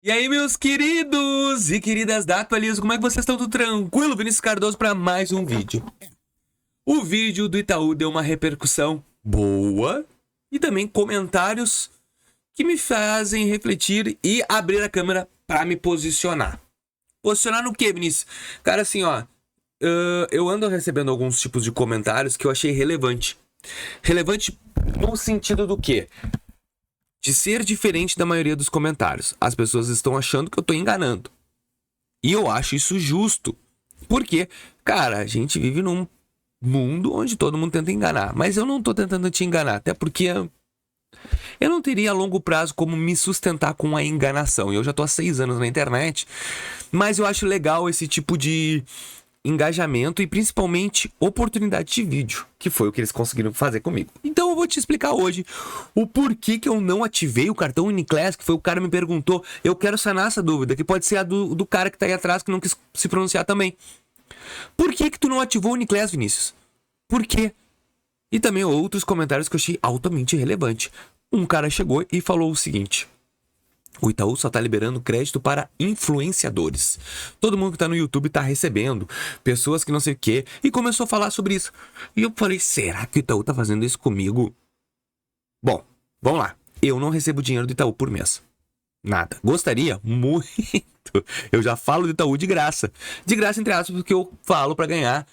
E aí, meus queridos e queridas da Atualizo, como é que vocês estão? Tudo tranquilo? Vinícius Cardoso para mais um vídeo. O vídeo do Itaú deu uma repercussão boa e também comentários que me fazem refletir e abrir a câmera para me posicionar. Posicionar no quê, Vinícius? Cara, assim, ó, eu ando recebendo alguns tipos de comentários que eu achei relevante. Relevante no sentido do quê? De ser diferente da maioria dos comentários. As pessoas estão achando que eu tô enganando. E eu acho isso justo. Porque, cara, a gente vive num mundo onde todo mundo tenta enganar. Mas eu não tô tentando te enganar. Até porque eu não teria a longo prazo como me sustentar com a enganação. Eu já tô há 6 anos na internet. Mas eu acho legal esse tipo de engajamento e principalmente oportunidade de vídeo, que foi o que eles conseguiram fazer comigo. Então eu vou te explicar hoje o porquê que eu não ativei o cartão Uniclass, que foi o cara que me perguntou. Eu quero sanar essa dúvida, que pode ser a do cara que tá aí atrás, que não quis se pronunciar também. Por que tu não ativou o Uniclass, Vinícius? Por quê? E também outros comentários que eu achei altamente relevante. Um cara chegou e falou o seguinte: o Itaú só tá liberando crédito para influenciadores. Todo mundo que tá no YouTube tá recebendo, pessoas que não sei o quê, e começou a falar sobre isso. E eu falei, será que o Itaú tá fazendo isso comigo? Bom, vamos lá. Eu não recebo dinheiro do Itaú por mês. Nada. Gostaria? Muito. Eu já falo do Itaú de graça. De graça, entre aspas, porque eu falo pra ganhar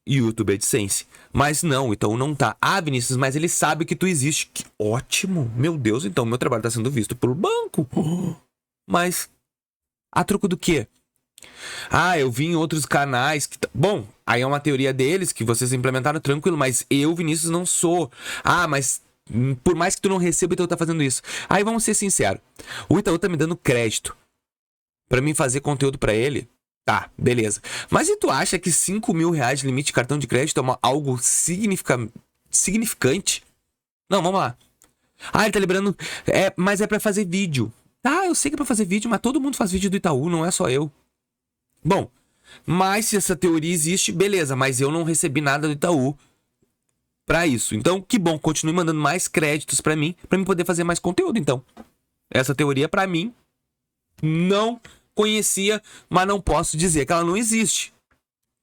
YouTube AdSense. Mas não, o Itaú não tá. Ah, Vinícius, mas ele sabe que tu existe. Que ótimo. Meu Deus, então meu trabalho tá sendo visto pelo banco. Mas a troco do quê? Ah, eu vi em outros canais que... Bom, aí é uma teoria deles que vocês implementaram tranquilo, mas eu, Vinícius, não sou. Ah, mas por mais que tu não receba, o Itaú tá fazendo isso. Aí vamos ser sinceros. O Itaú tá me dando crédito pra mim fazer conteúdo pra ele. Tá, beleza. Mas e tu acha que 5 mil reais de limite de cartão de crédito é algo significante? Não, vamos lá. Ah, ele tá liberando... mas é pra fazer vídeo. Ah, eu sei que é pra fazer vídeo, mas todo mundo faz vídeo do Itaú, não é só eu. Bom, mas se essa teoria existe, beleza, mas eu não recebi nada do Itaú pra isso. Então, que bom, continue mandando mais créditos pra mim poder fazer mais conteúdo, então. Essa teoria, pra mim, não conhecia, mas não posso dizer que ela não existe.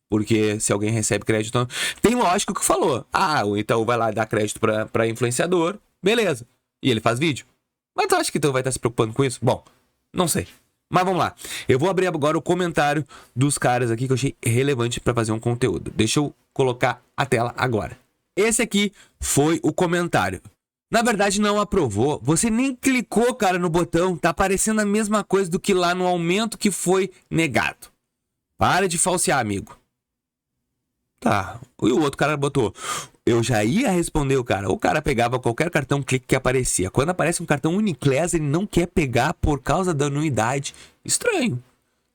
Porque se alguém recebe crédito... Tem lógico que falou. Ah, o Itaú vai lá dar crédito pra influenciador, beleza. E ele faz vídeo. Mas tu acha que o Itaú vai estar se preocupando com isso? Bom, não sei. Mas vamos lá. Eu vou abrir agora o comentário dos caras aqui que eu achei relevante pra fazer um conteúdo. Deixa eu colocar a tela agora. Esse aqui foi o comentário. Na verdade, não aprovou. Você nem clicou, cara, no botão. Tá aparecendo a mesma coisa do que lá no aumento que foi negado. Para de falsear, amigo. Tá. E o outro cara botou... Eu já ia responder o cara. O cara pegava qualquer cartão clique que aparecia. Quando aparece um cartão Uniclass, ele não quer pegar por causa da anuidade. Estranho.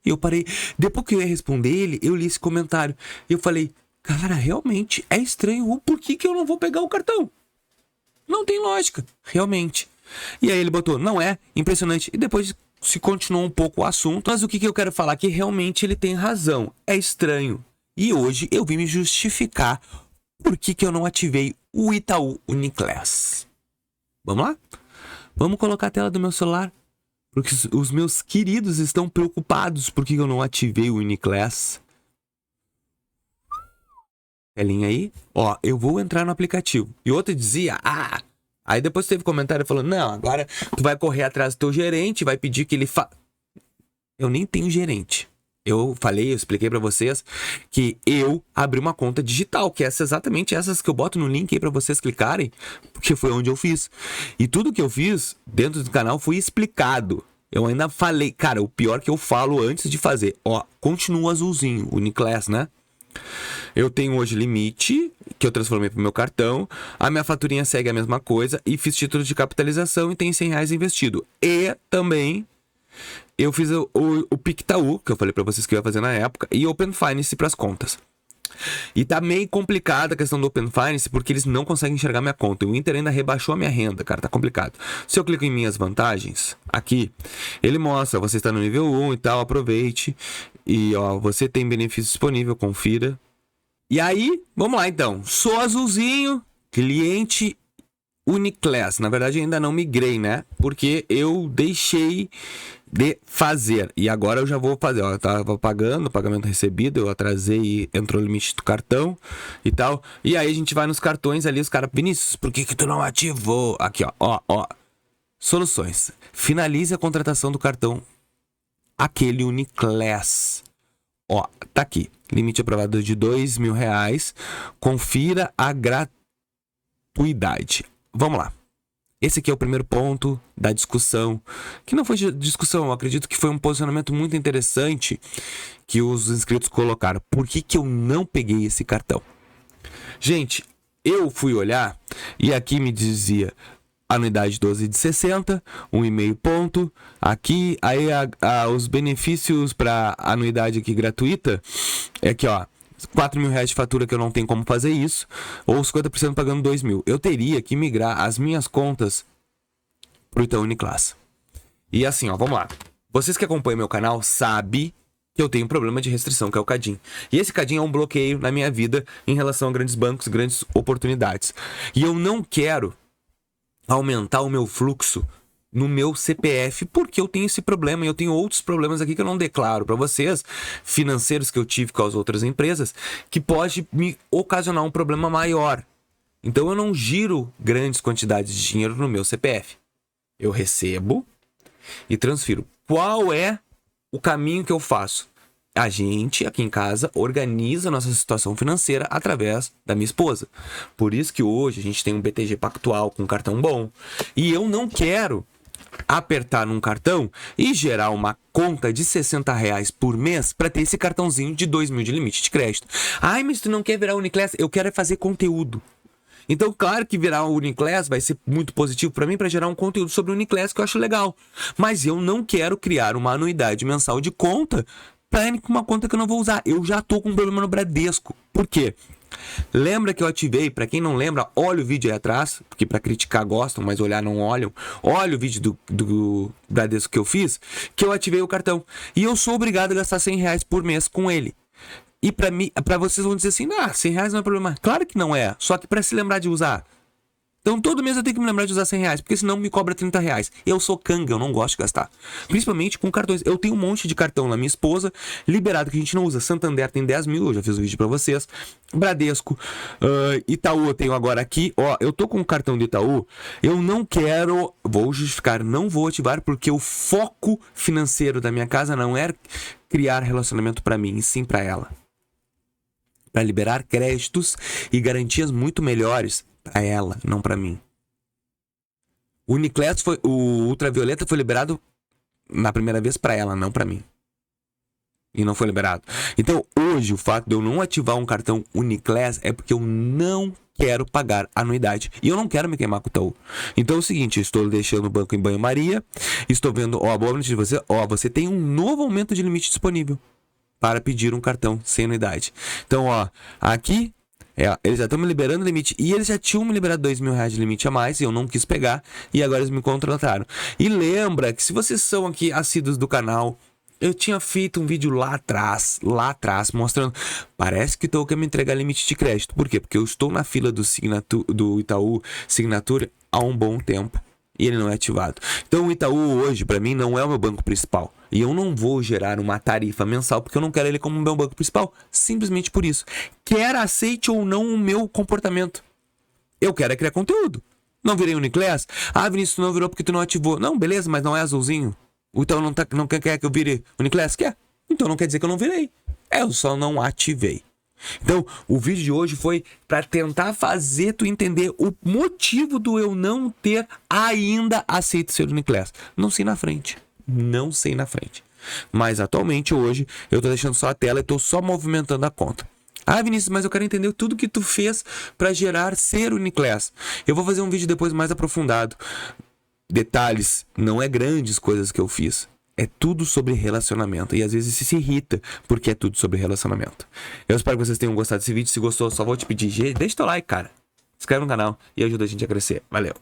E eu parei. Depois que eu ia responder ele, eu li esse comentário. E eu falei, cara, realmente é estranho. Por que eu não vou pegar o cartão? Não tem lógica, realmente. E aí ele botou, não é, impressionante. E depois se continuou um pouco o assunto. Mas o que eu quero falar é que realmente ele tem razão. É estranho. E hoje eu vim me justificar por que eu não ativei o Itaú Uniclass. Vamos lá? Vamos colocar a tela do meu celular. Porque os meus queridos estão preocupados por que eu não ativei o Uniclass. Telinha aí. Ó, eu vou entrar no aplicativo. E outra dizia, Aí depois teve comentário falando, não, agora tu vai correr atrás do teu gerente, vai pedir que ele Eu nem tenho gerente. Eu expliquei pra vocês que eu abri uma conta digital, que é exatamente essas que eu boto no link aí pra vocês clicarem, porque foi onde eu fiz. E tudo que eu fiz dentro do canal foi explicado. Eu ainda falei, cara, o pior que eu falo antes de fazer. Ó, continua azulzinho, o Uniclass, né? Eu tenho hoje limite, que eu transformei pro meu cartão. A minha faturinha segue a mesma coisa. E fiz título de capitalização e tem 100 reais investido. E também... eu fiz o PicTaú, que eu falei pra vocês que eu ia fazer na época, e Open Finance pras contas. E tá meio complicada a questão do Open Finance, porque eles não conseguem enxergar minha conta. O Inter ainda rebaixou a minha renda, cara, tá complicado. Se eu clico em minhas vantagens, aqui, ele mostra, você está no nível 1 e tal, aproveite. E, ó, você tem benefício disponível, confira. E aí, vamos lá então. Sou azulzinho, cliente Uniclass. Na verdade, ainda não migrei, né? Porque eu deixei de fazer. E agora eu já vou fazer. Ó, eu tava pagando, pagamento recebido, eu atrasei e entrou o limite do cartão e tal. E aí a gente vai nos cartões ali, os caras, Vinícius, por que tu não ativou? Aqui, ó. Soluções. Finalize a contratação do cartão. Aquele Uniclass. Ó, tá aqui. Limite aprovado de R$2.000. Confira a gratuidade. Vamos lá. Esse aqui é o primeiro ponto da discussão. Que não foi discussão, eu acredito que foi um posicionamento muito interessante que os inscritos colocaram. Por que eu não peguei esse cartão? Gente, eu fui olhar e aqui me dizia anuidade 12 de 60, 1,5 ponto. Aqui, aí os benefícios para anuidade aqui gratuita é aqui, ó. R$4.000 de fatura que eu não tenho como fazer isso, ou 50% pagando R$2.000. Eu teria que migrar as minhas contas pro Itaú Uniclass. E assim, ó, vamos lá. Vocês que acompanham meu canal sabem que eu tenho um problema de restrição, que é o CADIM. E esse CADIM é um bloqueio na minha vida em relação a grandes bancos, grandes oportunidades. E eu não quero aumentar o meu fluxo no meu CPF, porque eu tenho esse problema e eu tenho outros problemas aqui que eu não declaro para vocês, financeiros que eu tive com as outras empresas, que pode me ocasionar um problema maior. Então eu não giro grandes quantidades de dinheiro no meu CPF. Eu recebo e transfiro. Qual é o caminho que eu faço? A gente, aqui em casa, organiza a nossa situação financeira através da minha esposa. Por isso que hoje a gente tem um BTG Pactual com um cartão bom. E eu não quero apertar num cartão e gerar uma conta de R$60 por mês para ter esse cartãozinho de R$2.000 de limite de crédito. Ai, mas tu não quer virar Uniclass? Eu quero é fazer conteúdo. Então, claro que virar o Uniclass vai ser muito positivo para mim para gerar um conteúdo sobre o Uniclass que eu acho legal. Mas eu não quero criar uma anuidade mensal de conta para uma conta que eu não vou usar. Eu já tô com um problema no Bradesco. Por quê? Lembra que eu ativei? Para quem não lembra, olha o vídeo aí atrás, porque para criticar gostam, mas olhar não olham. Olha o vídeo do Bradesco que eu fiz, que eu ativei o cartão. E eu sou obrigado a gastar R$100 por mês com ele. E para vocês vão dizer assim, R$100 não é problema. Claro que não é, só que para se lembrar de usar. Então todo mês eu tenho que me lembrar de usar R$100, porque senão me cobra R$30. Eu sou canga, eu não gosto de gastar. Principalmente com cartões. Eu tenho um monte de cartão na minha esposa, liberado que a gente não usa. Santander tem 10.000, eu já fiz um vídeo pra vocês. Bradesco, Itaú eu tenho agora aqui. Ó, eu tô com um cartão de Itaú, eu não quero, vou justificar, não vou ativar, porque o foco financeiro da minha casa não é criar relacionamento pra mim, e sim pra ela. Pra liberar créditos e garantias muito melhores pra ela, não pra mim. O Uniclass o ultravioleta foi liberado na primeira vez pra ela, não pra mim. E não foi liberado. Então, hoje, o fato de eu não ativar um cartão Uniclass é porque eu não quero pagar anuidade. E eu não quero me queimar com o Itaú. Então é o seguinte, eu estou deixando o banco em banho-maria. Estou vendo, boa notícia de você. Você tem um novo aumento de limite disponível para pedir um cartão sem anuidade. Então, aqui eles já estão me liberando o limite. E eles já tinham me liberado R$2.000 de limite a mais. E eu não quis pegar. E agora eles me contrataram. E lembra que se vocês são aqui assíduos do canal, eu tinha feito um vídeo lá atrás, mostrando. Parece que estou querendo me entregar limite de crédito. Por quê? Porque eu estou na fila do Itaú Signature há um bom tempo. E ele não é ativado. Então o Itaú hoje, para mim, não é o meu banco principal. E eu não vou gerar uma tarifa mensal, porque eu não quero ele como meu banco principal. Simplesmente por isso. Quer aceite ou não o meu comportamento. Eu quero é criar conteúdo. Não virei Uniclass? Vinícius, tu não virou porque tu não ativou. Não, beleza, mas não é azulzinho. O Itaú não quer que eu vire Uniclass? Quer. Então não quer dizer que eu não virei. Eu só não ativei. Então, o vídeo de hoje foi para tentar fazer tu entender o motivo do eu não ter ainda aceito ser Uniclass. Não sei na frente. Mas atualmente, hoje, eu tô deixando só a tela e tô só movimentando a conta. Vinícius, mas eu quero entender tudo que tu fez para gerar ser Uniclass. Eu vou fazer um vídeo depois mais aprofundado. Detalhes, não é grandes coisas que eu fiz. É tudo sobre relacionamento. E às vezes se irrita porque é tudo sobre relacionamento. Eu espero que vocês tenham gostado desse vídeo. Se gostou, só vou te pedir, deixa teu like, cara. Se inscreve no canal e ajuda a gente a crescer. Valeu!